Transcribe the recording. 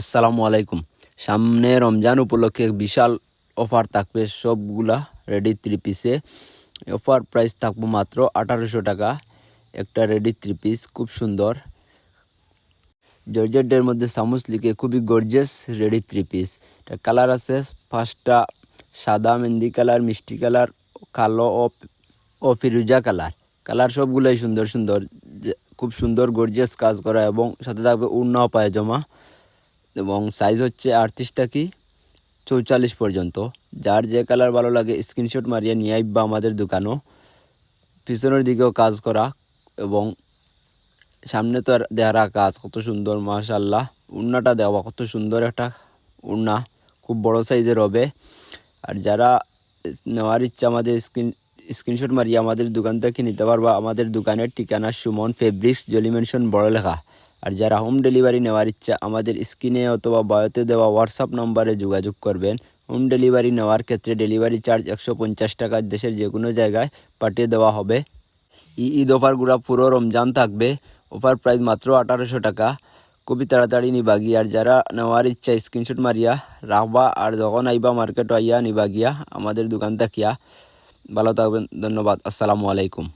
আসসালামু আলাইকুম। সামনে রমজান উপলক্ষে বিশাল অফার থাকবে সবগুলা রেডি থ্রি পিসে। অফার প্রাইস থাকবে মাত্র 1800 টাকা। একটা রেডি থ্রি পিস খুব সুন্দর জর্জেটের মধ্যে সামুস লিখে খুবই গর্জিয়াস রেডি থ্রি পিস। এটা কালার আছে 5টা, সাদা, মেহেন্দি কালার, মিষ্টি কালার, কালো ও ফিরোজা কালার। কালার সবগুলোই সুন্দর সুন্দর, খুব সুন্দর গর্জিয়াস কাজ করা এবং সাথে থাকবে ওড়না ও পায়জামা এবং সাইজ হচ্ছে 38 থেকে 44 পর্যন্ত। যার যে কালার ভালো লাগে স্ক্রিনশট মারিয়ে নিয়ে আইবা আমাদের দোকানও। পিছনের দিকেও কাজ করা এবং সামনে তো দেওয়া কাজ কত সুন্দর, মাশাআল্লাহ। ওড়নাটা দেওয়া কত সুন্দর একটা ওড়না, খুব বড় সাইজের হবে। আর যারা নেওয়ার ইচ্ছা আমাদের স্ক্রিনশট মারিয়ে আমাদের দোকান থেকে নিতে পারবা। আমাদের দোকানের ঠিকানা সুমন ফেব্রিক্স, জলি মেনশন, বড় লেখা। আর যারা হোম ডেলিভারি নেওয়ার ইচ্ছা আমাদের স্ক্রিনে অথবা বায়োতে দেওয়া হোয়াটসঅ্যাপ নম্বরে যোগাযোগ করবেন। হোম ডেলিভারি নেওয়ার ক্ষেত্রে ডেলিভারি চার্জ 150 টাকা দেশের যে কোনো জায়গায় পাঠিয়ে দেওয়া হবে। ঈদ অফারগুলো পুরো রমজান থাকবে। অফার প্রাইস মাত্র 1800 টাকা। খুবই তাড়াতাড়ি নিবা গিয়া। আর যারা নেওয়ার ইচ্ছা স্ক্রিনশট মারিয়া রাখবা, আর যখন আইবা মার্কেট আইয়া নিবা গিয়া আমাদের দোকান থাকিয়া। ভালো থাকবেন, ধন্যবাদ, আসসালামু আলাইকুম।